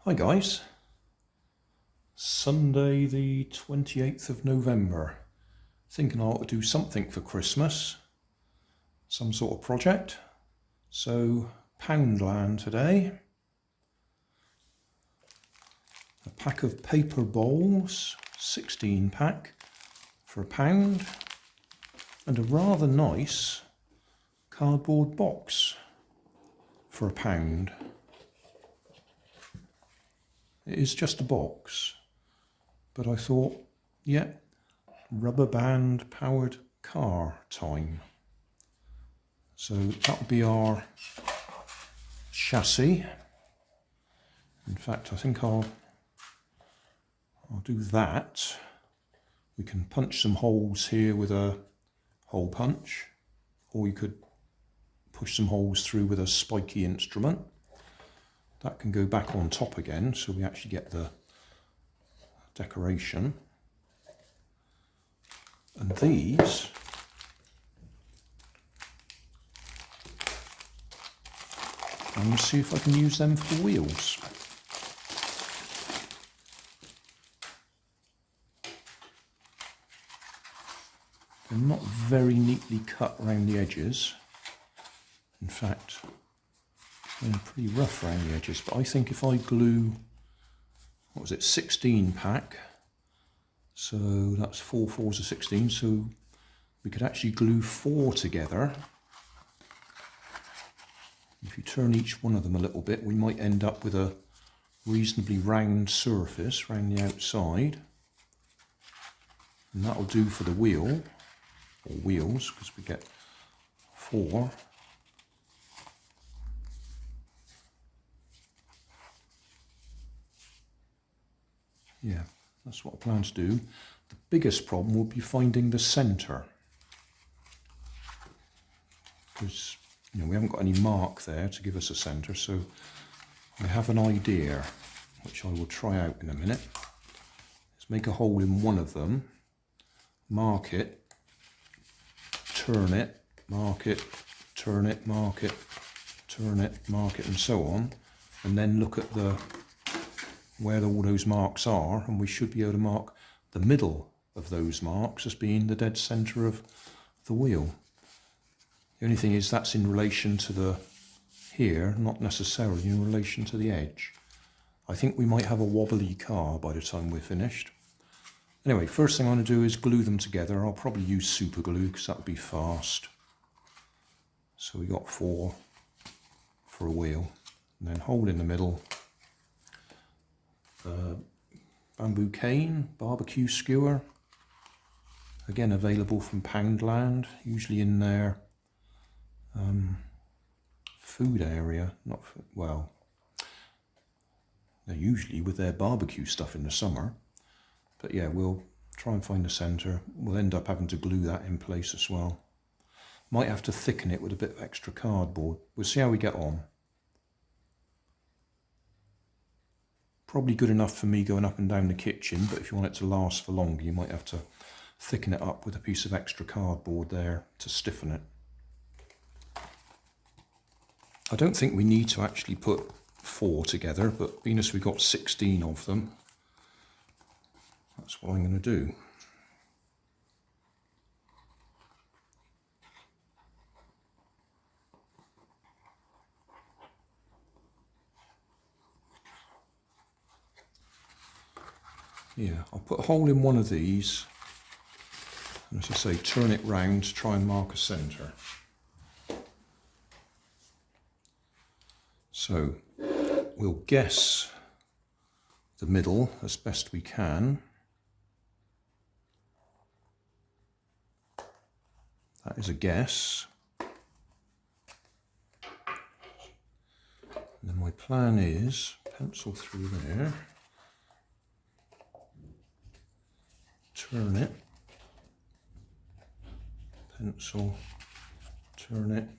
Hi guys, Sunday the 28th of November. Thinking I ought to do something for Christmas, some sort of project. So Poundland today. A pack of paper bowls, 16 pack for £1, and a rather nice cardboard box for £1. It is just a box, but I thought, yeah, rubber band powered car time. So that would be our chassis. In fact, I think I'll do that. We can punch some holes here with a hole punch, or you could push some holes through with a spiky instrument. That can go back on top again, so we actually get the decoration. And these I'm going to see if I can use them for the wheels. They're not very neatly cut around the edges. In fact, they're pretty rough around the edges, but I think if I glue, 16 pack, so that's 4 fours of 16, so we could actually glue 4 together. If you turn each one of them a little bit, we might end up with a reasonably round surface around the outside, and that'll do for the wheel, or wheels, because we get 4. Yeah, that's what I plan to do. The biggest problem will be finding the centre, because we haven't got any mark there to give us a centre, so I have an idea which I will try out in a minute. Let's make a hole in one of them, mark it, turn it, mark it, turn it, mark it, turn it, mark it, and so on, and then look at where all those marks are, and we should be able to mark the middle of those marks as being the dead centre of the wheel. The only thing is that's in relation to the here, not necessarily in relation to the edge. I think we might have a wobbly car by the time we're finished. Anyway, first thing I'm going to do is glue them together. I'll probably use super glue because that would be fast. So we got 4 for a wheel, and then hole in the middle. Bamboo cane, barbecue skewer, again available from Poundland, usually in their food area, they're usually with their barbecue stuff in the summer, but yeah, we'll try and find the centre. We'll end up having to glue that in place as well. Might have to thicken it with a bit of extra cardboard. We'll see how we get on. Probably good enough for me going up and down the kitchen, but if you want it to last for longer, you might have to thicken it up with a piece of extra cardboard there to stiffen it. I don't think we need to actually put 4 together, but being as we've got 16 of them, that's what I'm going to do. Yeah, I'll put a hole in one of these, and as I say, turn it round to try and mark a centre. So we'll guess the middle as best we can. That is a guess. And then my plan is pencil through there. Turn it, pencil, turn it,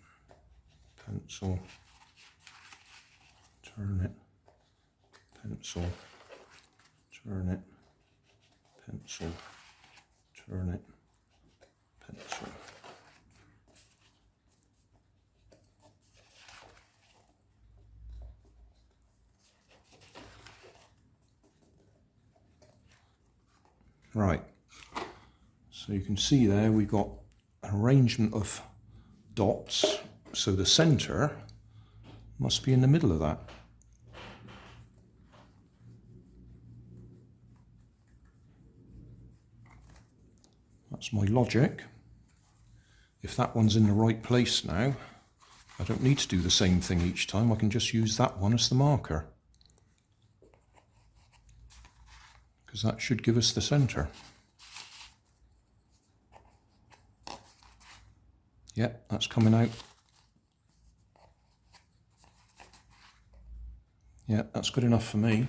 pencil, turn it, pencil, turn it, pencil, turn it, pencil. Right, so you can see there we've got an arrangement of dots, so the centre must be in the middle of that. That's my logic. If that one's in the right place now, I don't need to do the same thing each time. I can just use that one as the marker, because that should give us the centre. Yep, that's coming out. Yeah, that's good enough for me.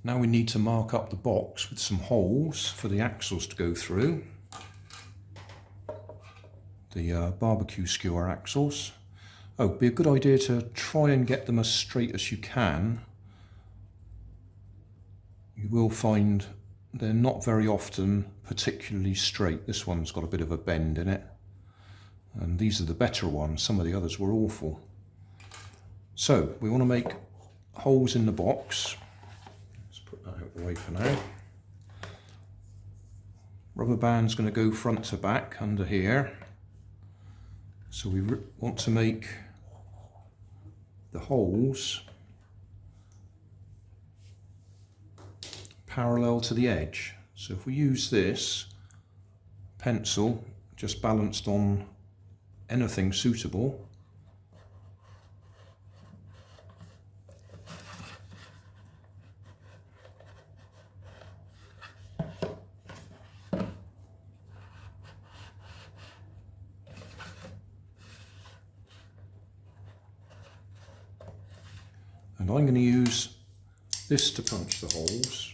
Now we need to mark up the box with some holes for the axles to go through. The barbecue skewer axles. Oh, it'd be a good idea to try and get them as straight as you can. You will find they're not very often particularly straight. This one's got a bit of a bend in it. And these are the better ones. Some of the others were awful. So we want to make holes in the box. Let's put that out of the way for now. Rubber band's going to go front to back under here. So we want to make the holes parallel to the edge. So if we use this pencil just balanced on anything suitable, and I'm going to use this to punch the holes.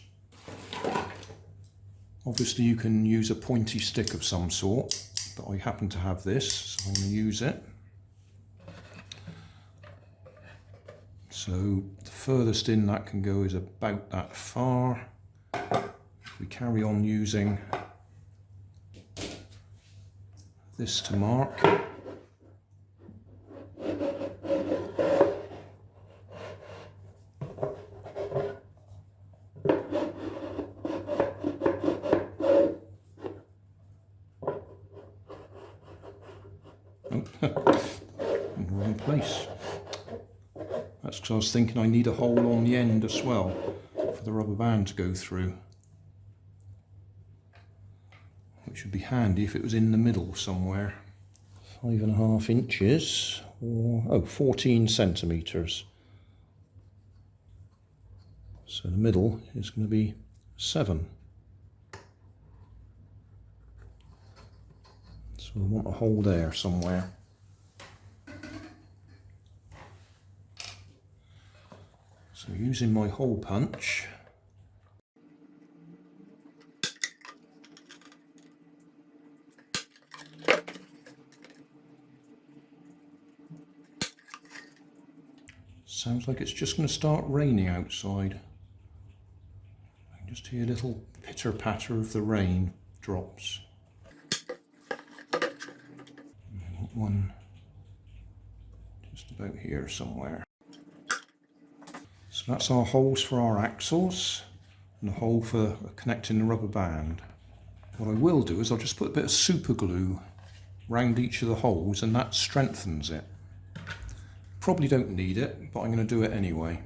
Obviously you can use a pointy stick of some sort, but I happen to have this, so I'm going to use it. So the furthest in that can go is about that far. If we carry on using this to mark, in the wrong place. That's because I was thinking I need a hole on the end as well for the rubber band to go through, which would be handy if it was in the middle somewhere. 5.5 inches, or 14 centimetres. So the middle is going to be 7. So we want a hole there somewhere. So using my hole punch, sounds like it's just going to start raining outside. I can just hear a little pitter patter of the rain drops. One just about here somewhere. So that's our holes for our axles and a hole for connecting the rubber band. What I will do is I'll just put a bit of super glue around each of the holes, and that strengthens it. Probably don't need it, but I'm going to do it anyway.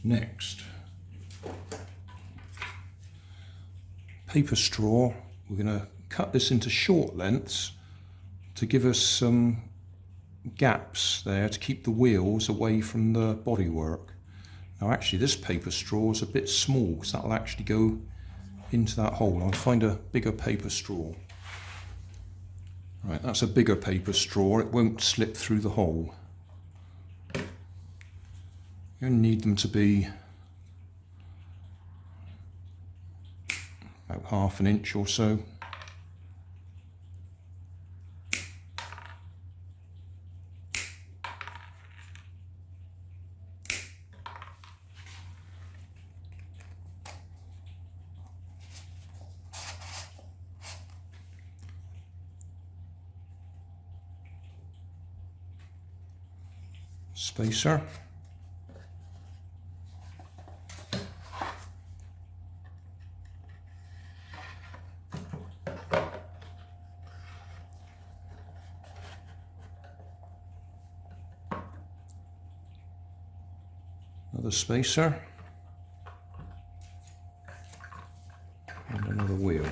Next, paper straw. We're going to cut this into short lengths to give us some gaps there to keep the wheels away from the bodywork. Now actually this paper straw is a bit small, so that'll actually go into that hole. I'll find a bigger paper straw. Right, that's a bigger paper straw, it won't slip through the hole. You only need them to be about 1/2 inch or so. spacer. Another spacer. And another wheel.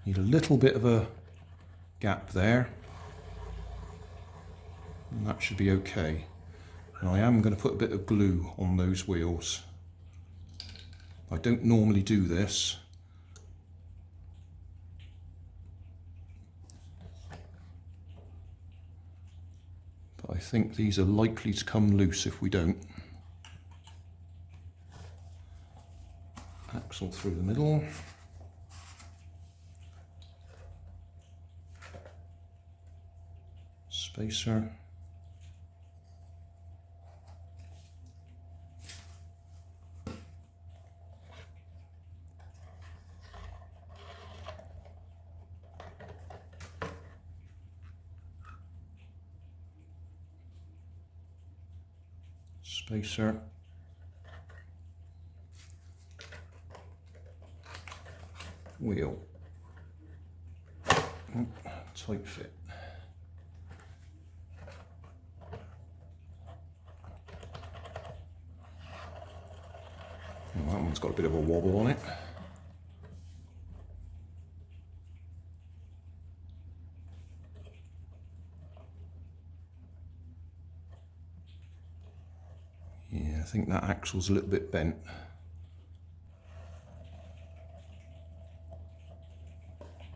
Need a little bit of a gap there, and that should be okay. And I am going to put a bit of glue on those wheels. I don't normally do this, but I think these are likely to come loose if we don't. Axle through the middle. Spacer. Spacer. Wheel. Oh, tight fit. That one's got a bit of a wobble on it. Yeah, I think that axle's a little bit bent.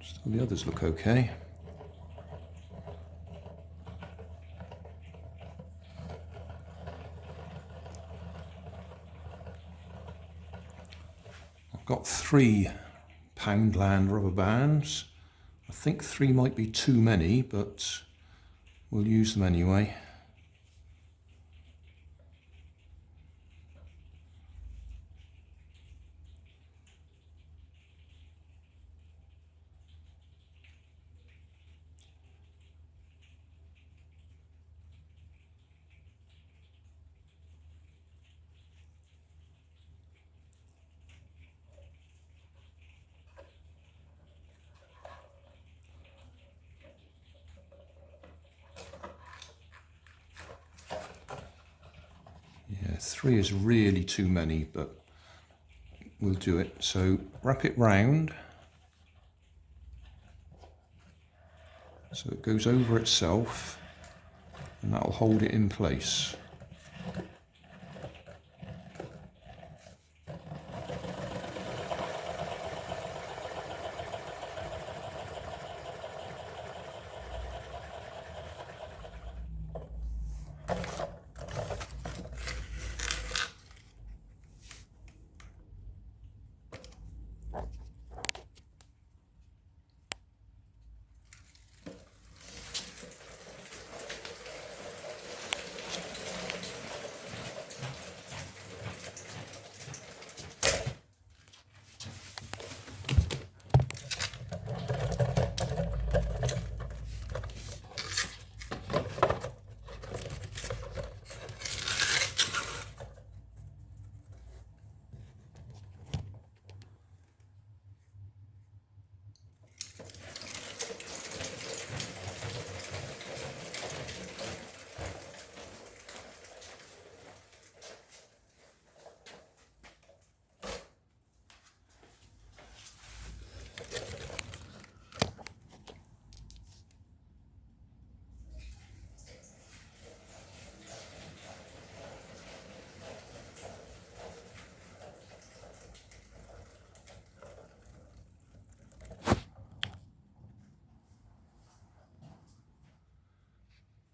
Still the others look okay. Got 3 Poundland rubber bands. I think 3 might be too many, but we'll use them anyway. Yeah, 3 is really too many, but we'll do it. So wrap it round so it goes over itself, and that'll hold it in place.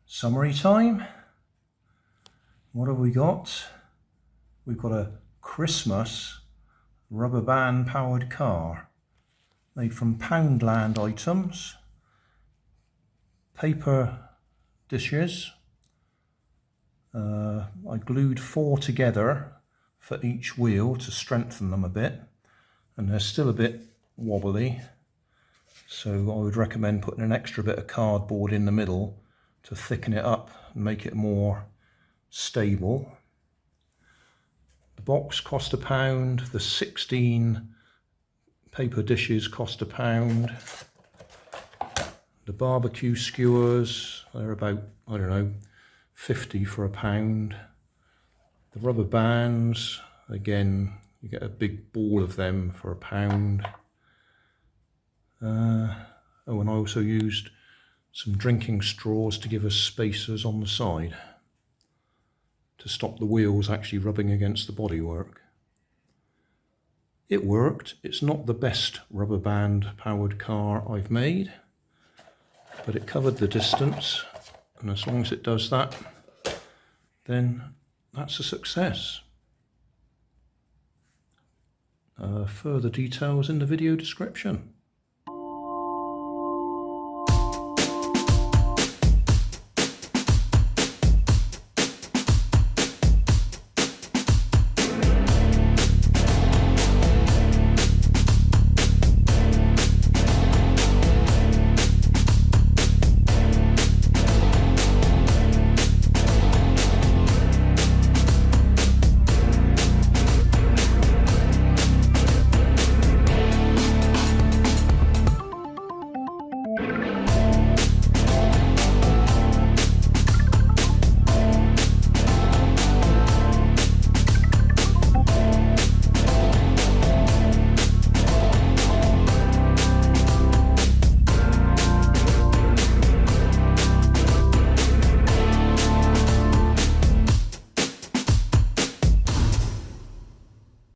Summary time. What have we got? We've got a Christmas rubber band powered car made from Poundland items, paper dishes. I glued 4 together for each wheel to strengthen them a bit, and they're still a bit wobbly, so I would recommend putting an extra bit of cardboard in the middle to thicken it up and make it more stable. The box cost £1, the 16 paper dishes cost £1. The barbecue skewers, they're about, I don't know, 50 for £1. The rubber bands, again, you get a big ball of them for £1. Oh, and I also used some drinking straws to give us spacers on the side to stop the wheels actually rubbing against the bodywork. It worked. It's not the best rubber band powered car I've made, but it covered the distance, and as long as it does that, then that's a success. Further details in the video description.